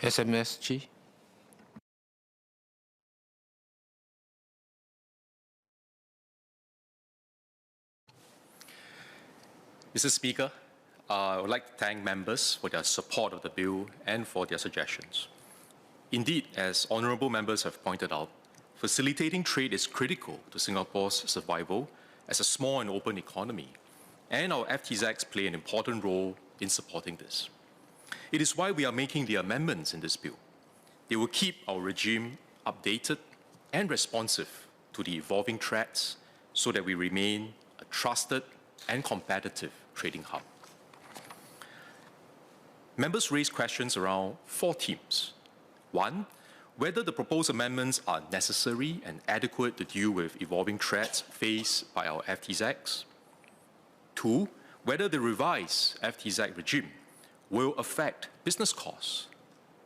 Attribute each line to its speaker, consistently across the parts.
Speaker 1: SMSG.
Speaker 2: Mr. Speaker, I would like to thank members for their support of the bill and for their suggestions. Indeed, as honourable members have pointed out, facilitating trade is critical to Singapore's survival as a small and open economy, and our FTZs play an important role in supporting this. It is why we are making the amendments in this bill. They will keep our regime updated and responsive to the evolving threats so that we remain a trusted and competitive trading hub. Members raised questions around 4 themes. 1, whether the proposed amendments are necessary and adequate to deal with evolving threats faced by our FTZs. 2, whether the revised FTZ regime will affect business costs,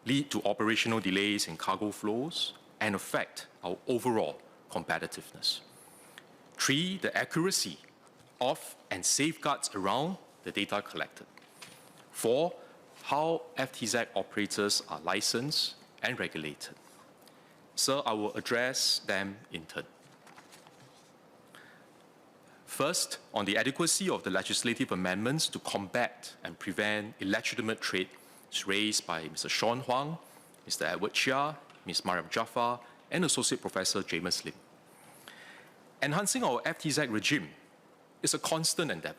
Speaker 2: lead to operational delays in cargo flows, and affect our overall competitiveness. 3, the accuracy of and safeguards around the data collected. 4, how FTZ operators are licensed and regulated. Sir, I will address them in turn. First, on the adequacy of the legislative amendments to combat and prevent illegitimate trade raised by Mr. Sean Huang, Mr. Edward Chia, Ms. Mariam Jaafar, and Associate Professor James Lim. Enhancing our FTZ regime is a constant endeavour.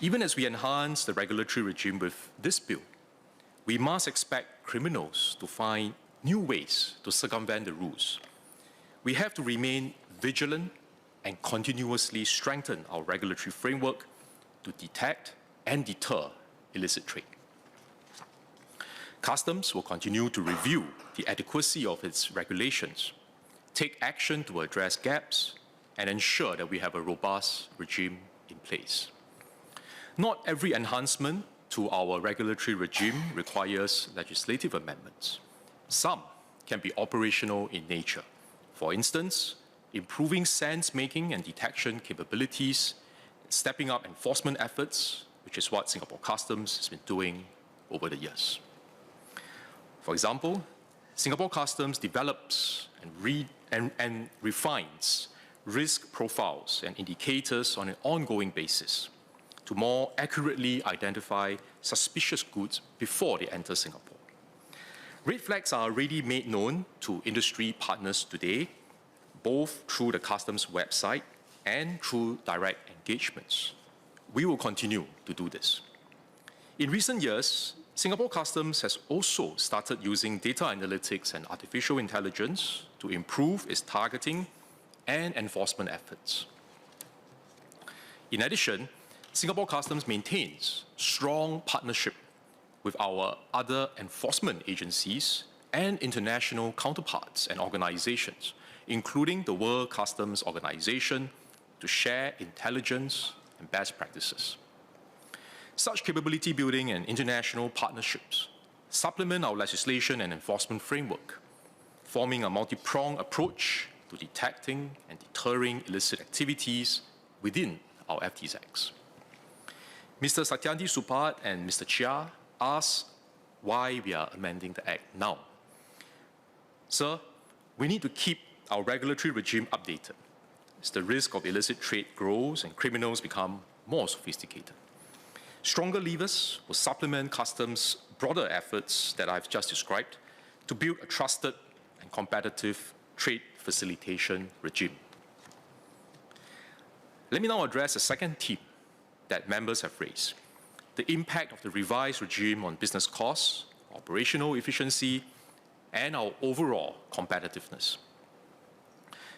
Speaker 2: Even as we enhance the regulatory regime with this bill, we must expect criminals to find new ways to circumvent the rules. We have to remain vigilant and continuously strengthen our regulatory framework to detect and deter illicit trade. Customs will continue to review the adequacy of its regulations, take action to address gaps, and ensure that we have a robust regime in place. Not every enhancement to our regulatory regime requires legislative amendments. Some can be operational in nature. For instance, improving sense-making and detection capabilities, stepping up enforcement efforts, which is what Singapore Customs has been doing over the years. For example, Singapore Customs develops and refines risk profiles and indicators on an ongoing basis to more accurately identify suspicious goods before they enter Singapore. Red flags are already made known to industry partners today, both through the Customs website and through direct engagements. We will continue to do this. In recent years, Singapore Customs has also started using data analytics and artificial intelligence to improve its targeting and enforcement efforts. In addition, Singapore Customs maintains strong partnership with our other enforcement agencies and international counterparts and organizations, including the World Customs Organization, to share intelligence and best practices. Such capability building and international partnerships supplement our legislation and enforcement framework, forming a multi-pronged approach to detecting and deterring illicit activities within our FTZs. Mr. Satyandi Supat and Mr. Chia asked why we are amending the Act now. Sir, we need to keep our regulatory regime updated as the risk of illicit trade grows and criminals become more sophisticated. Stronger levers will supplement Customs' broader efforts that I've just described to build a trusted and competitive trade facilitation regime. Let me now address the second theme that members have raised: the impact of the revised regime on business costs, operational efficiency, and our overall competitiveness.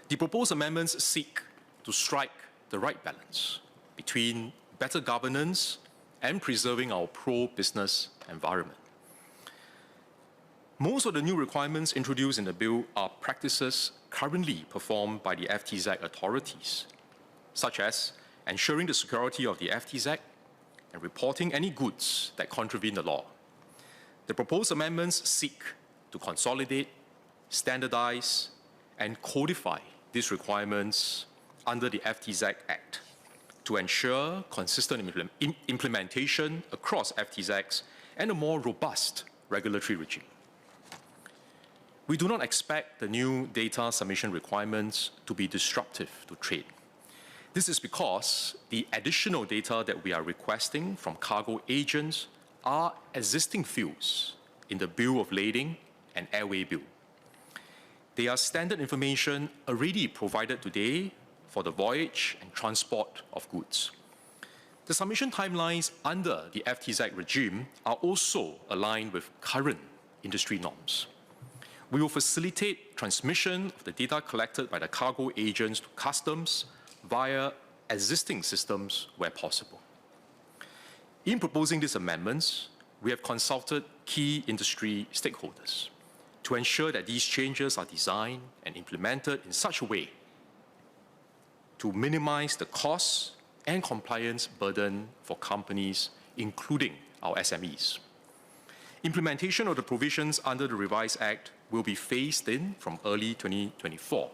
Speaker 2: The proposed amendments seek to strike the right balance between better governance and preserving our pro-business environment. Most of the new requirements introduced in the bill are practices currently performed by the FTZ authorities, such as ensuring the security of the FTZ and reporting any goods that contravene the law. The proposed amendments seek to consolidate, standardize, and codify these requirements under the FTZ Act to ensure consistent implementation across FTZs and a more robust regulatory regime. We do not expect the new data submission requirements to be disruptive to trade. This is because the additional data that we are requesting from cargo agents are existing fields in the bill of lading and airway bill. They are standard information already provided today for the voyage and transport of goods. The submission timelines under the FTZ regime are also aligned with current industry norms. We will facilitate transmission of the data collected by the cargo agents to customs via existing systems where possible. In proposing these amendments, we have consulted key industry stakeholders to ensure that these changes are designed and implemented in such a way to minimize the costs and compliance burden for companies, including our SMEs. Implementation of the provisions under the revised Act will be phased in from early 2024.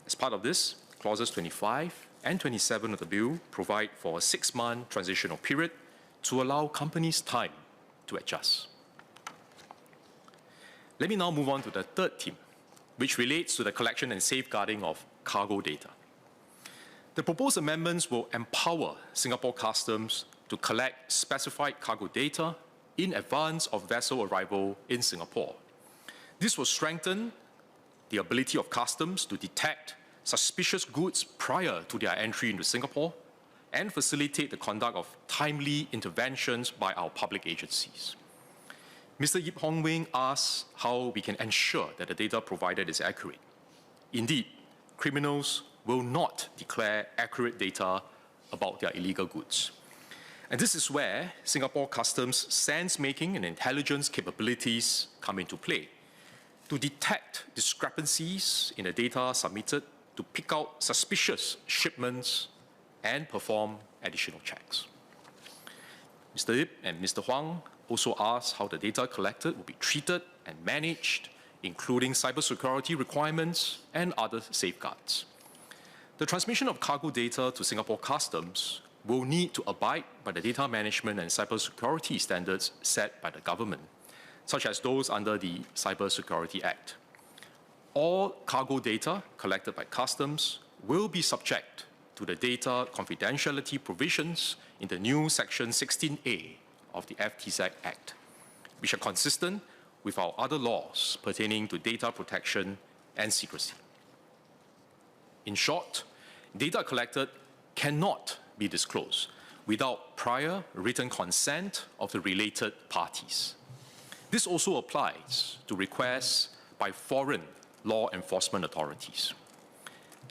Speaker 2: As part of this, clauses 25 and 27 of the bill provide for a 6-month transitional period to allow companies time to adjust. Let me now move on to the third theme, which relates to the collection and safeguarding of cargo data. The proposed amendments will empower Singapore Customs to collect specified cargo data in advance of vessel arrival in Singapore. This will strengthen the ability of customs to detect suspicious goods prior to their entry into Singapore and facilitate the conduct of timely interventions by our public agencies. Mr. Yip Hong Wing asks how we can ensure that the data provided is accurate. Indeed, criminals will not declare accurate data about their illegal goods. And this is where Singapore Customs sense-making and intelligence capabilities come into play to detect discrepancies in the data submitted, to pick out suspicious shipments, and perform additional checks. Mr. Ip and Mr. Huang also asked how the data collected will be treated and managed, including cybersecurity requirements and other safeguards. The transmission of cargo data to Singapore Customs will need to abide by the data management and cybersecurity standards set by the government, such as those under the Cybersecurity Act. All cargo data collected by Customs will be subject to the data confidentiality provisions in the new Section 16A of the FTZ Act, which are consistent with our other laws pertaining to data protection and secrecy. In short, data collected cannot be disclosed without prior written consent of the related parties. This also applies to requests by foreign law enforcement authorities.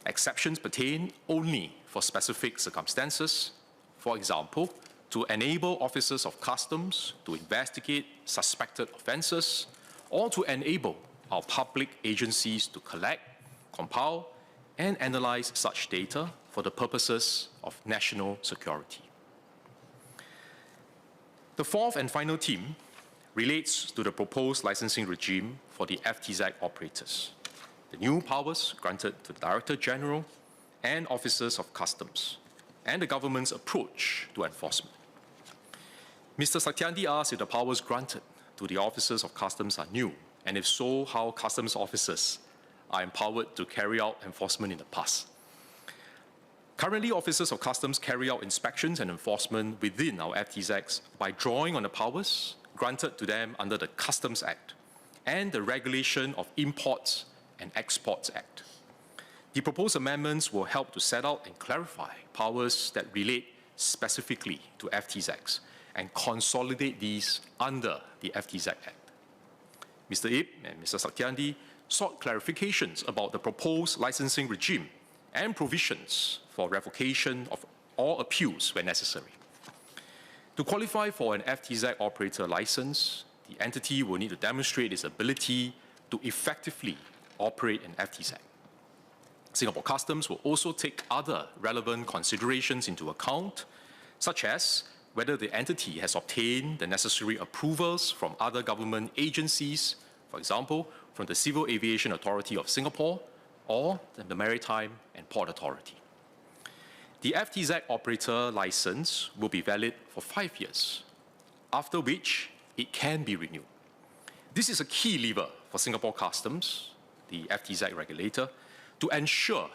Speaker 2: Exceptions pertain only for specific circumstances, for example, to enable officers of customs to investigate suspected offences, or to enable our public agencies to collect, compile, and analyze such data for the purposes of national security. The fourth and final theme relates to the proposed licensing regime for the FTZ operators, the new powers granted to the Director General and officers of customs, and the government's approach to enforcement. Mr. Satyandi asked if the powers granted to the officers of customs are new, and if so, how customs officers are empowered to carry out enforcement in the past. Currently, officers of customs carry out inspections and enforcement within our FTZs by drawing on the powers granted to them under the Customs Act and the Regulation of Imports and Exports Act. The proposed amendments will help to set out and clarify powers that relate specifically to FTZs and consolidate these under the FTZ Act. Mr. Ip and Mr. Satyandi sought clarifications about the proposed licensing regime and provisions for revocation of all appeals when necessary. To qualify for an FTZ operator license, the entity will need to demonstrate its ability to effectively operate an FTZ. Singapore Customs will also take other relevant considerations into account, such as whether the entity has obtained the necessary approvals from other government agencies, for example, from the Civil Aviation Authority of Singapore or the Maritime and Port Authority. The FTZ operator license will be valid for 5 years, after which it can be renewed. This is a key lever for Singapore Customs, the FTZ regulator, to ensure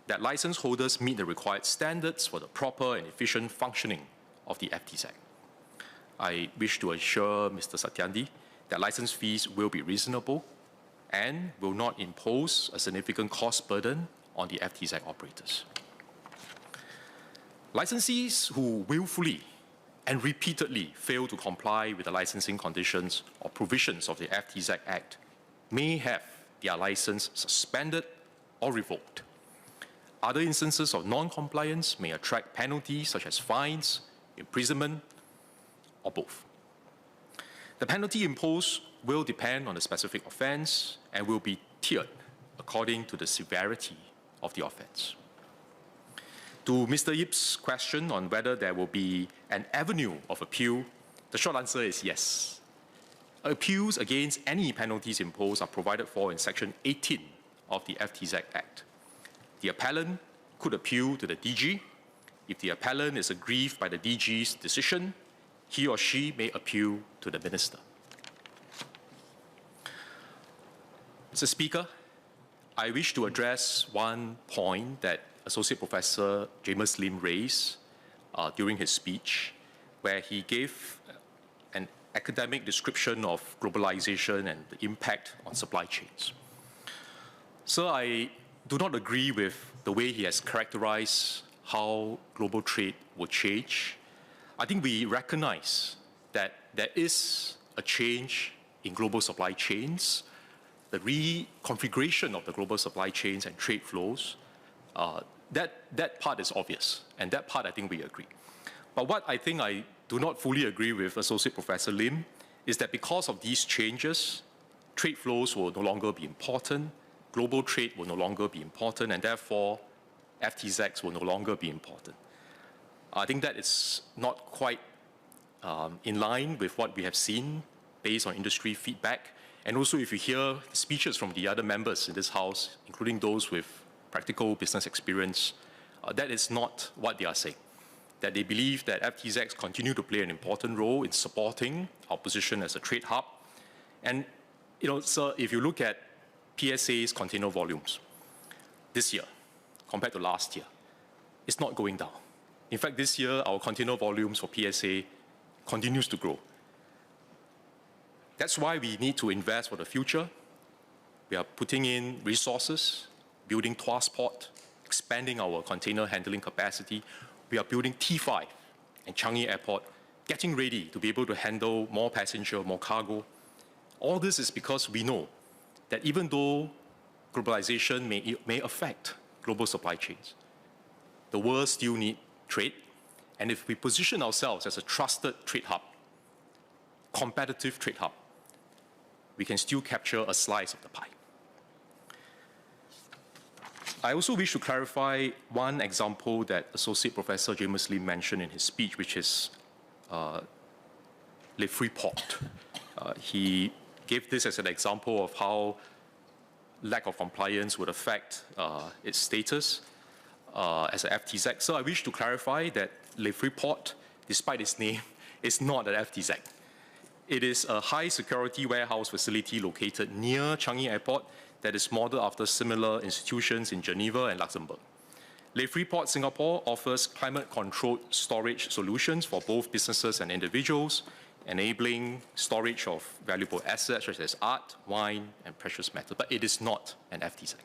Speaker 2: that license holders meet the required standards for the proper and efficient functioning of the FTZ. I wish to assure Mr. Satyandi that license fees will be reasonable and will not impose a significant cost burden on the FTZ operators. Licensees who willfully and repeatedly fail to comply with the licensing conditions or provisions of the FTZ Act may have their license suspended or revoked. Other instances of non-compliance may attract penalties such as fines, imprisonment, or both. The penalty imposed will depend on the specific offence and will be tiered according to the severity of the offence. To Mr. Yip's question on whether there will be an avenue of appeal, the short answer is yes. Appeals against any penalties imposed are provided for in Section 18 of the FTZ Act. The appellant could appeal to the DG. If the appellant is aggrieved by the DG's decision, he or she may appeal to the Minister. Mr. Speaker, I wish to address one point that Associate Professor James Lim raised during his speech, where he gave an academic description of globalization and the impact on supply chains. So I do not agree with the way he has characterized how global trade will change. I think we recognize that there is a change in global supply chains, the reconfiguration of the global supply chains and trade flows. That part is obvious, and that part I think we agree. But what I think I do not fully agree with Associate Professor Lim is that because of these changes, trade flows will no longer be important, global trade will no longer be important, and therefore FTZs will no longer be important. I think that is not quite in line with what we have seen based on industry feedback. And also if you hear speeches from the other members in this House, including those with practical business experience, that is not what they are saying. That they believe that FTZs continue to play an important role in supporting our position as a trade hub. And, sir, if you look at PSA's container volumes this year compared to last year, it's not going down. In fact, this year, our container volumes for PSA continues to grow. That's why we need to invest for the future. We are putting in resources, building Tuas Port, expanding our container handling capacity. We are building T5 and Changi Airport, getting ready to be able to handle more passenger, more cargo. All this is because we know that even though globalization may affect global supply chains, the world still needs trade. And if we position ourselves as a trusted trade hub, competitive trade hub, we can still capture a slice of the pie. I also wish to clarify one example that Associate Professor James Lim mentioned in his speech, which is Le Freeport. He gave this as an example of how lack of compliance would affect its status as an FTZ. So I wish to clarify that Le Freeport, despite its name, is not an FTZ. It is a high-security warehouse facility located near Changi Airport that is modeled after similar institutions in Geneva and Luxembourg. Le Freeport Singapore offers climate-controlled storage solutions for both businesses and individuals, enabling storage of valuable assets such as art, wine, and precious metal, but it is not an FTZ.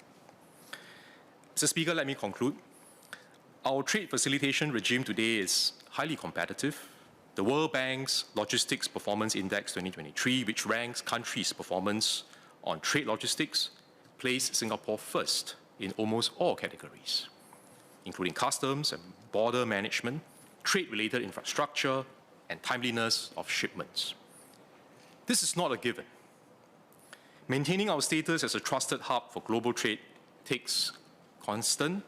Speaker 2: Mr. Speaker, let me conclude. Our trade facilitation regime today is highly competitive. The World Bank's Logistics Performance Index 2023, which ranks countries' performance on trade logistics, placed Singapore first in almost all categories, including customs and border management, trade-related infrastructure, and timeliness of shipments. This is not a given. Maintaining our status as a trusted hub for global trade takes constant,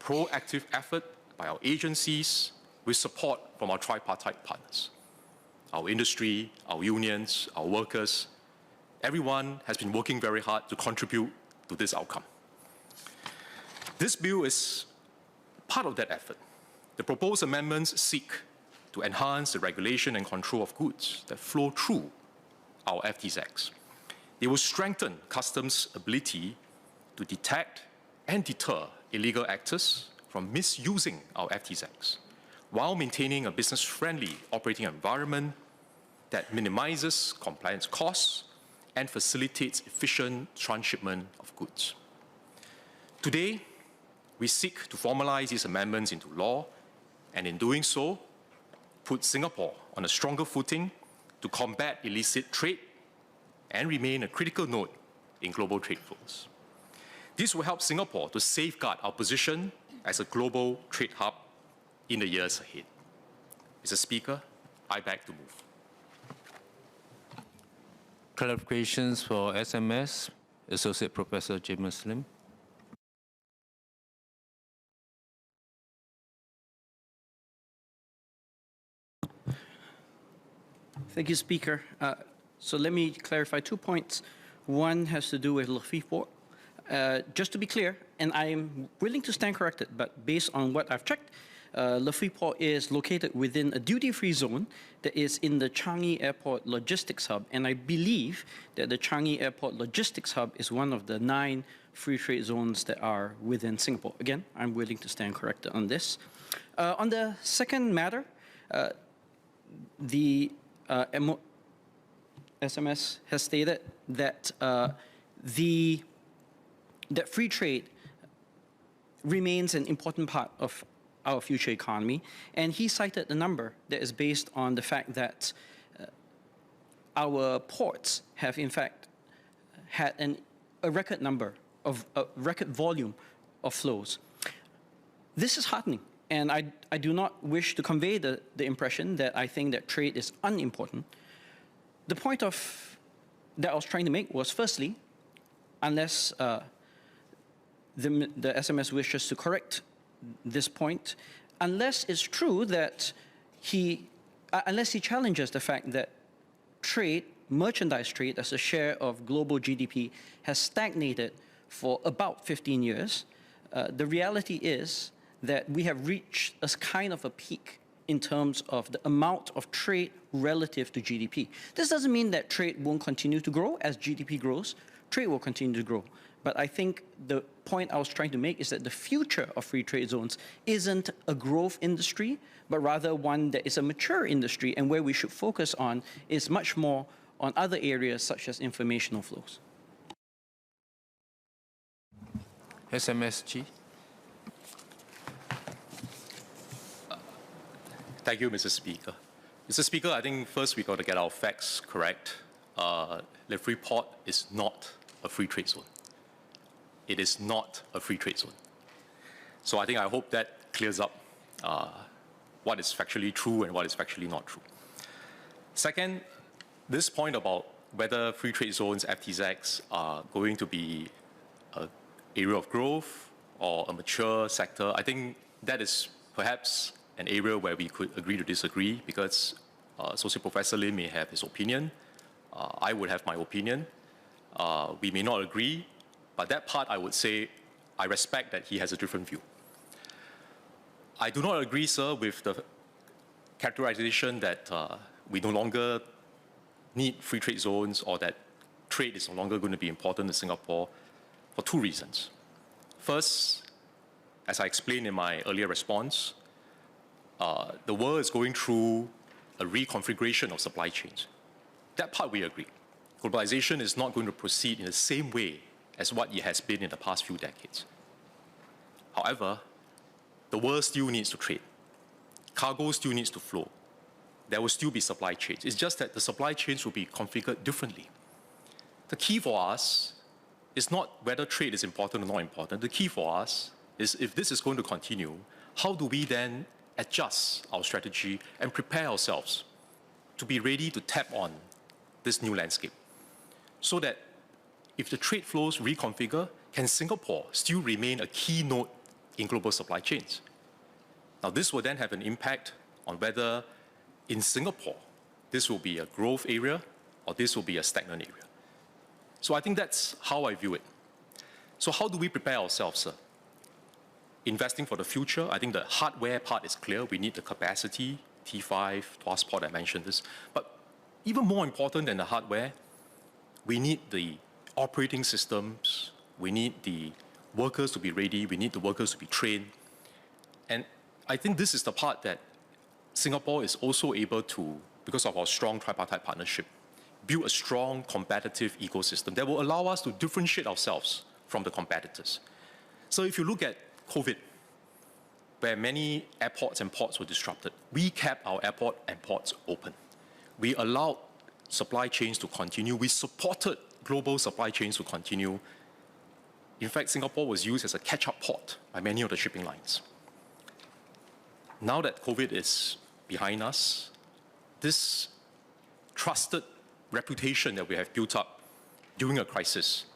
Speaker 2: proactive effort by our agencies with support from our tripartite partners. Our industry, our unions, our workers, everyone has been working very hard to contribute to this outcome. This bill is part of that effort. The proposed amendments seek to enhance the regulation and control of goods that flow through our FTZs. They will strengthen customs' ability to detect and deter illegal actors from misusing our FTZs, while maintaining a business-friendly operating environment that minimizes compliance costs and facilitates efficient transshipment of goods. Today, we seek to formalize these amendments into law, and in doing so, put Singapore on a stronger footing to combat illicit trade and remain a critical node in global trade flows. This will help Singapore to safeguard our position as a global trade hub in the years ahead. Mr. Speaker, I beg to move.
Speaker 1: Clarifications for SMS, Associate Professor James Lim.
Speaker 3: Thank you, Speaker. So let me clarify 2 points. One has to do with Le Freeport. Just to be clear, and I am willing to stand corrected, but based on what I've checked, Le Freeport is located within a duty-free zone that is in the Changi Airport Logistics Hub, and I believe that the Changi Airport Logistics Hub is one of the 9 free trade zones that are within Singapore. Again, I'm willing to stand corrected on this. On the second matter, the SMS has stated that that free trade remains an important part of our future economy, and he cited a number that is based on the fact that our ports have in fact had a record number of record volume of flows. This is heartening, and I do not wish to convey the impression that I think that trade is unimportant. The point that I was trying to make was, firstly, unless the SMS wishes to correct this point, unless it's true that unless he challenges the fact that trade, merchandise trade as a share of global GDP has stagnated for about 15 years, the reality is that we have reached a kind of a peak in terms of the amount of trade relative to GDP. This doesn't mean that trade won't continue to grow. As GDP grows, trade will continue to grow. But I think the point I was trying to make is that the future of free trade zones isn't a growth industry, but rather one that is a mature industry, and where we should focus on is much more on other areas such as informational flows.
Speaker 1: SMSG.
Speaker 2: Thank you, Mr. Speaker. Mr. Speaker, I think first we got to get our facts correct. Le Freeport is not a free trade zone. It is not a free trade zone. So I hope that clears up what is factually true and what is factually not true. Second, this point about whether free trade zones, FTZs, are going to be an area of growth or a mature sector, I think that is perhaps an area where we could agree to disagree, because Associate Professor Lim may have his opinion, I would have my opinion. We may not agree, but that part I would say I respect that he has a different view. I do not agree, sir, with the characterization that we no longer need free trade zones or that trade is no longer going to be important to Singapore for 2 reasons. First, as I explained in my earlier response, the world is going through a reconfiguration of supply chains. That part we agree. Globalization is not going to proceed in the same way as what it has been in the past few decades. However, the world still needs to trade. Cargo still needs to flow. There will still be supply chains. It's just that the supply chains will be configured differently. The key for us is not whether trade is important or not important. The key for us is, if this is going to continue, how do we then adjust our strategy and prepare ourselves to be ready to tap on this new landscape, so that if the trade flows reconfigure, can Singapore still remain a key node in global supply chains? Now, this will then have an impact on whether in Singapore this will be a growth area or this will be a stagnant area. So I think that's how I view it. So how do we prepare ourselves, sir? Investing for the future, I think the hardware part is clear. We need the capacity, T5, Tuas Port, I mentioned this. But even more important than the hardware, We need the operating systems. We need the workers to be ready. We need the workers to be trained. And I think this is the part that Singapore is also able to, because of our strong tripartite partnership, build a strong competitive ecosystem that will allow us to differentiate ourselves from the competitors. So if you look at COVID, where many airports and ports were disrupted, we kept our airport and ports open. We allowed supply chains to continue. We supported global supply chains to continue. In fact, Singapore was used as a catch-up port by many of the shipping lines. Now that COVID is behind us, this trusted reputation that we have built up during a crisis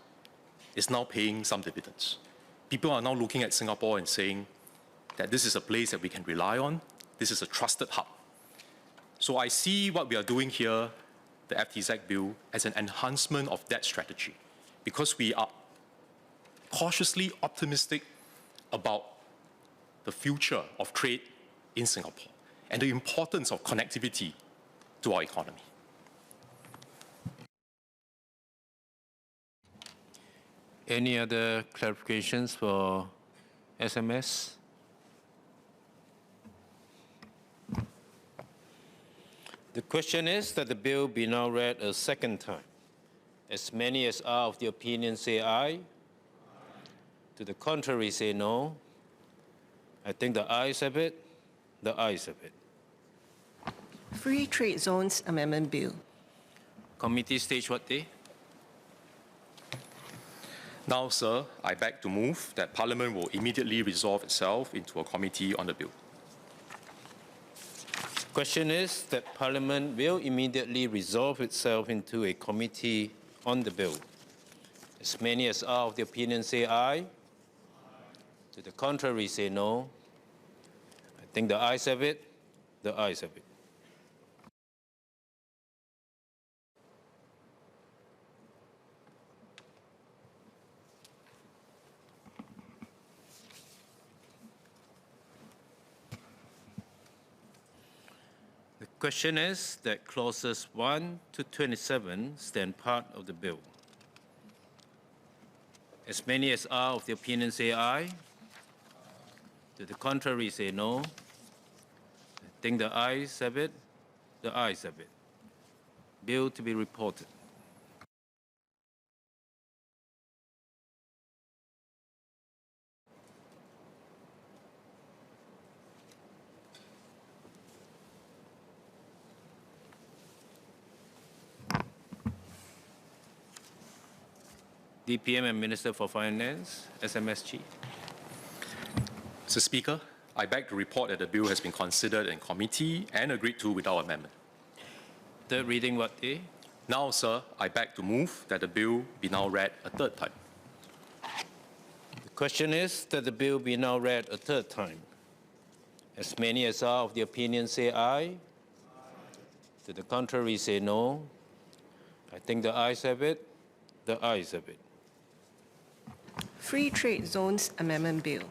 Speaker 2: is now paying some dividends. People are now looking at Singapore and saying that this is a place that we can rely on. This is a trusted hub. So I see what we are doing here, the FTZ bill, as an enhancement of that strategy, because we are cautiously optimistic about the future of trade in Singapore and the importance of connectivity to our economy.
Speaker 1: Any other clarifications for SMS? The question is that the bill be now read a second time. As many as are of the opinion say aye. To the contrary say no. I think the ayes have it. The ayes have it.
Speaker 4: Free Trade Zones Amendment Bill.
Speaker 1: Committee stage what day?
Speaker 2: Now, sir, I beg to move that Parliament will immediately resolve itself into a committee on the bill.
Speaker 1: Question is that Parliament will immediately resolve itself into a committee on the bill. As many as are of the opinion say aye. To the contrary say no. I think the ayes have it. The ayes have it. The question is that clauses 1 to 27 stand part of the bill. As many as are of the opinion say aye. To the contrary say no. I think the ayes have it. The ayes have it. Bill to be reported. DPM and Minister for Finance, SMS Chee.
Speaker 2: Mr. Speaker, I beg to report that the bill has been considered in committee and agreed to without amendment.
Speaker 1: Third reading what day?
Speaker 2: Now, sir, I beg to move that the bill be now read a third time.
Speaker 1: The question is that the bill be now read a third time. As many as are of the opinion say aye. To the contrary say no. I think the ayes have it. The ayes have it.
Speaker 4: Free Trade Zones Amendment Bill.